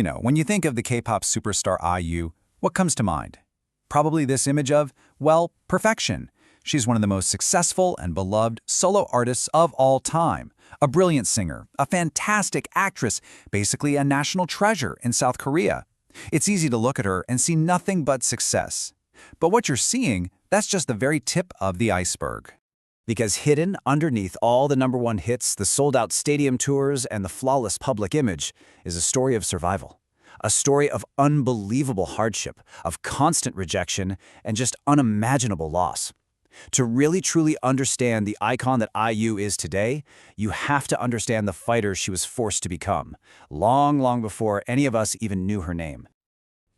When you think of the K-pop superstar IU, what comes to mind? Probably this image of, well, perfection. She's one of the most successful and beloved solo artists of all time. A brilliant singer, a fantastic actress, basically a national treasure in South Korea. It's easy to look at her and see nothing but success. But what you're seeing, that's just the very tip of the iceberg. Because hidden underneath all the #1 hits, the sold-out stadium tours, and the flawless public image is a story of survival. A story of unbelievable hardship, of constant rejection, and just unimaginable loss. To really truly understand the icon that IU is today, you have to understand the fighter she was forced to become, long before any of us even knew her name.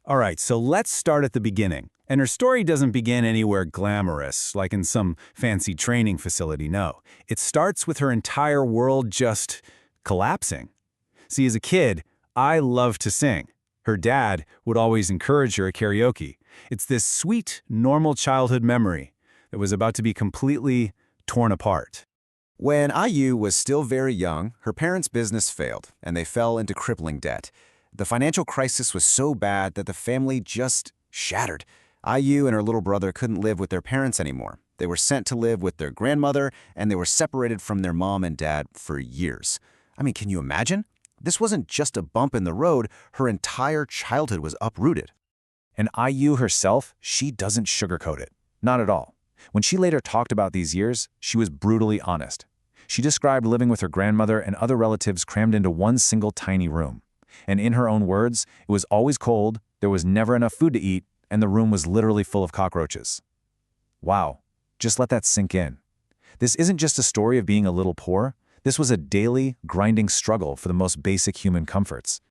All right, so let's start at the beginning. And her story doesn't begin anywhere glamorous, like in some fancy training facility, no. It starts with her entire world just collapsing. See, as a kid, I loved to sing. Her dad would always encourage her at karaoke. It's this sweet, normal childhood memory that was about to be completely torn apart. When IU was still very young, her parents' business failed, and they fell into crippling debt. The financial crisis was so bad that the family just shattered. IU and her little brother couldn't live with their parents anymore. They were sent to live with their grandmother, and they were separated from their mom and dad for years. I mean, can you imagine? This wasn't just a bump in the road, her entire childhood was uprooted. And IU herself, she doesn't sugarcoat it. Not at all. When she later talked about these years, she was brutally honest. She described living with her grandmother and other relatives crammed into one single tiny room. And in her own words, it was always cold, there was never enough food to eat, and the room was literally full of cockroaches. Wow, just let that sink in. This isn't just a story of being a little poor. This was a daily, grinding struggle for the most basic human comforts.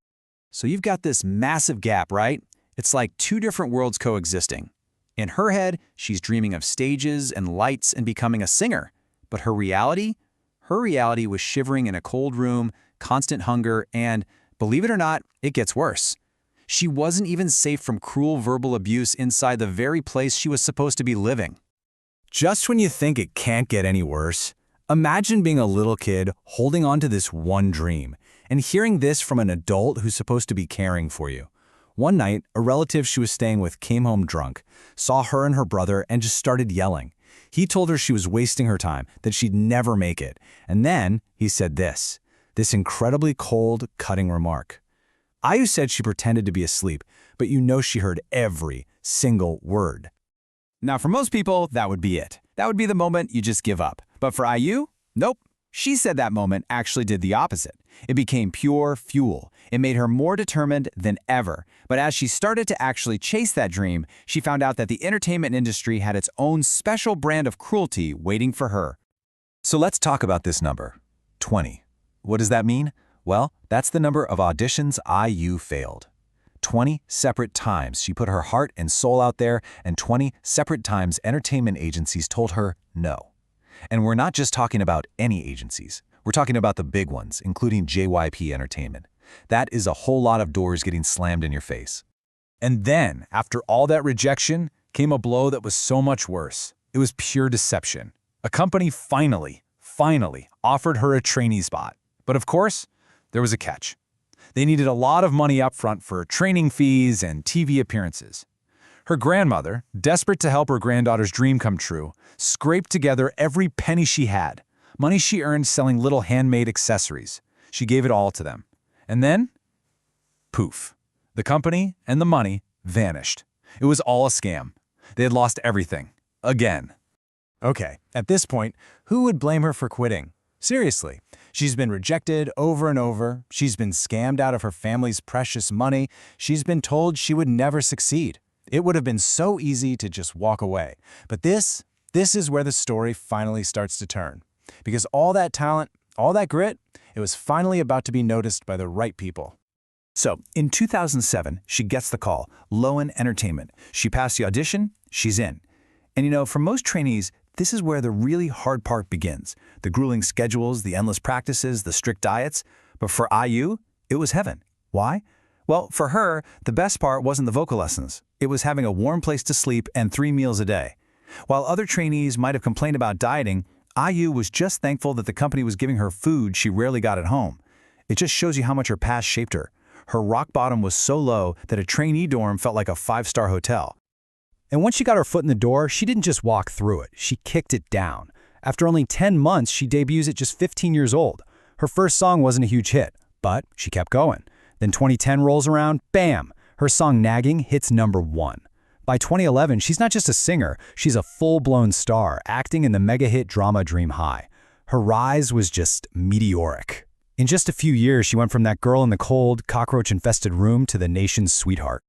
So you've got this massive gap, right? It's like two different worlds coexisting. In her head, she's dreaming of stages and lights and becoming a singer. But her reality was shivering in a cold room, constant hunger, and, believe it or not, it gets worse. She wasn't even safe from cruel verbal abuse inside the very place she was supposed to be living. Just when you think it can't get any worse, imagine being a little kid holding on to this one dream and hearing this from an adult who's supposed to be caring for you. One night, a relative she was staying with came home drunk, saw her and her brother, and just started yelling. He told her she was wasting her time, that she'd never make it. And then he said this incredibly cold, cutting remark. IU said she pretended to be asleep, but you know she heard every single word. Now, for most people, that would be it. That would be the moment you just give up. But for IU, nope. She said that moment actually did the opposite. It became pure fuel. It made her more determined than ever. But as she started to actually chase that dream, she found out that the entertainment industry had its own special brand of cruelty waiting for her. So let's talk about this number, 20. What does that mean? Well, that's the number of auditions IU failed. 20 separate times she put her heart and soul out there, and 20 separate times entertainment agencies told her no. And we're not just talking about any agencies. We're talking about the big ones, including JYP Entertainment. That is a whole lot of doors getting slammed in your face. And then, after all that rejection, came a blow that was so much worse. It was pure deception. A company finally offered her a trainee spot. But of course, there was a catch. They needed a lot of money up front for training fees and TV appearances. Her grandmother, desperate to help her granddaughter's dream come true, scraped together every penny she had, money she earned selling little handmade accessories. She gave it all to them. And then, poof, the company and the money vanished. It was all a scam. They had lost everything. Again. Okay, at this point, who would blame her for quitting? Seriously, she's been rejected over and over. She's been scammed out of her family's precious money. She's been told she would never succeed. It would have been so easy to just walk away. But this is where the story finally starts to turn. Because all that talent, all that grit, it was finally about to be noticed by the right people. So, in 2007, she gets the call, Loan Entertainment. She passed the audition, she's in. And for most trainees, this is where the really hard part begins. The grueling schedules, the endless practices, the strict diets. But for IU, it was heaven. Why? Well, for her, the best part wasn't the vocal lessons. It was having a warm place to sleep and 3 meals a day. While other trainees might have complained about dieting, IU was just thankful that the company was giving her food she rarely got at home. It just shows you how much her past shaped her. Her rock bottom was so low that a trainee dorm felt like a five-star hotel. And once she got her foot in the door, she didn't just walk through it, she kicked it down. After only 10 months, she debuts at just 15 years old. Her first song wasn't a huge hit, but she kept going. Then 2010 rolls around, bam! Her song Nagging hits #1. By 2011, she's not just a singer, she's a full-blown star, acting in the mega-hit drama Dream High. Her rise was just meteoric. In just a few years, she went from that girl in the cold, cockroach-infested room to the nation's sweetheart.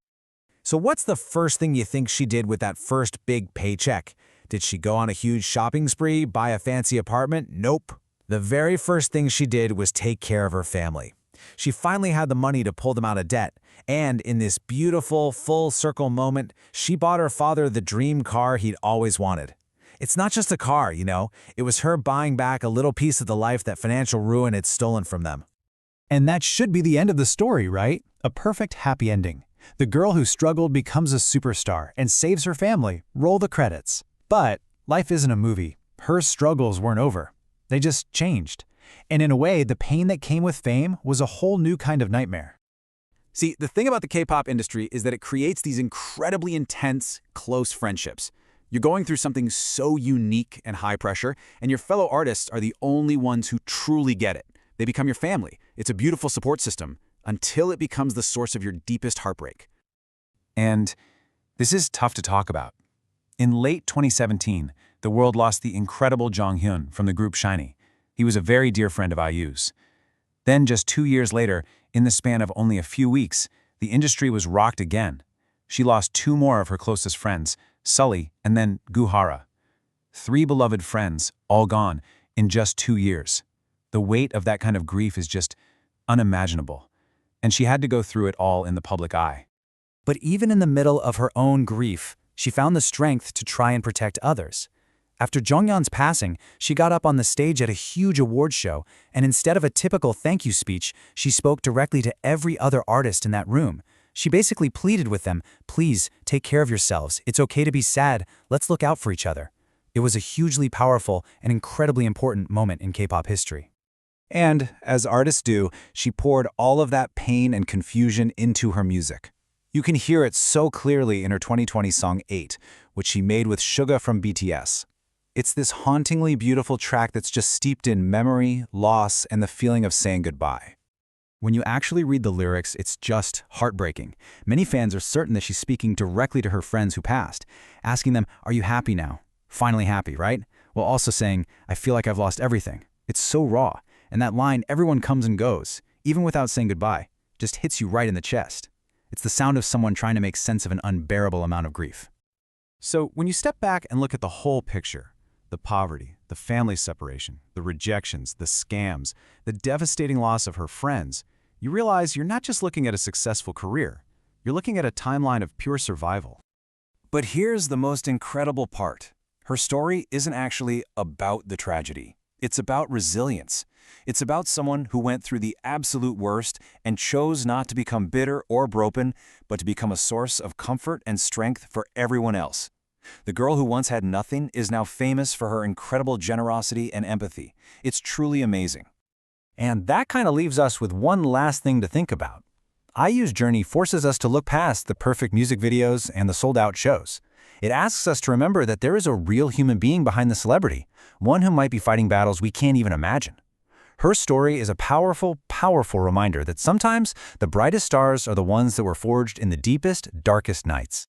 So what's the first thing you think she did with that first big paycheck? Did she go on a huge shopping spree, buy a fancy apartment? Nope. The very first thing she did was take care of her family. She finally had the money to pull them out of debt, and in this beautiful, full-circle moment, she bought her father the dream car he'd always wanted. It's not just a car, you know. It was her buying back a little piece of the life that financial ruin had stolen from them. And that should be the end of the story, right? A perfect happy ending. The girl who struggled becomes a superstar and saves her family. Roll the credits. But life isn't a movie. Her struggles weren't over. They just changed. And in a way, the pain that came with fame was a whole new kind of nightmare. See, the thing about the K-pop industry is that it creates these incredibly intense, close friendships. You're going through something so unique and high pressure, and your fellow artists are the only ones who truly get it. They become your family. It's a beautiful support system, until it becomes the source of your deepest heartbreak. And this is tough to talk about. In late 2017, the world lost the incredible Jieun from the group SHINee. He was a very dear friend of IU's. Then just 2 years later, in the span of only a few weeks, the industry was rocked again. She lost 2 more of her closest friends, Sully and then Guhara. 3 beloved friends, all gone, in just 2 years. The weight of that kind of grief is just unimaginable. And she had to go through it all in the public eye. But even in the middle of her own grief, she found the strength to try and protect others. After Jonghyun's passing, she got up on the stage at a huge award show, and instead of a typical thank you speech, she spoke directly to every other artist in that room. She basically pleaded with them, please, take care of yourselves. It's okay to be sad. Let's look out for each other. It was a hugely powerful and incredibly important moment in K-pop history. And, as artists do, she poured all of that pain and confusion into her music. You can hear it so clearly in her 2020 song 8, which she made with Suga from BTS. It's this hauntingly beautiful track that's just steeped in memory, loss, and the feeling of saying goodbye. When you actually read the lyrics, it's just heartbreaking. Many fans are certain that she's speaking directly to her friends who passed, asking them, are you happy now? Finally happy, right? While also saying, I feel like I've lost everything. It's so raw. And that line, everyone comes and goes, even without saying goodbye, just hits you right in the chest. It's the sound of someone trying to make sense of an unbearable amount of grief. So when you step back and look at the whole picture, the poverty, the family separation, the rejections, the scams, the devastating loss of her friends, you realize you're not just looking at a successful career, you're looking at a timeline of pure survival. But here's the most incredible part. Her story isn't actually about the tragedy. It's about resilience. It's about someone who went through the absolute worst and chose not to become bitter or broken, but to become a source of comfort and strength for everyone else. The girl who once had nothing is now famous for her incredible generosity and empathy. It's truly amazing. And that kind of leaves us with one last thing to think about. IU's journey forces us to look past the perfect music videos and the sold-out shows. It asks us to remember that there is a real human being behind the celebrity, one who might be fighting battles we can't even imagine. Her story is a powerful, powerful reminder that sometimes the brightest stars are the ones that were forged in the deepest, darkest nights.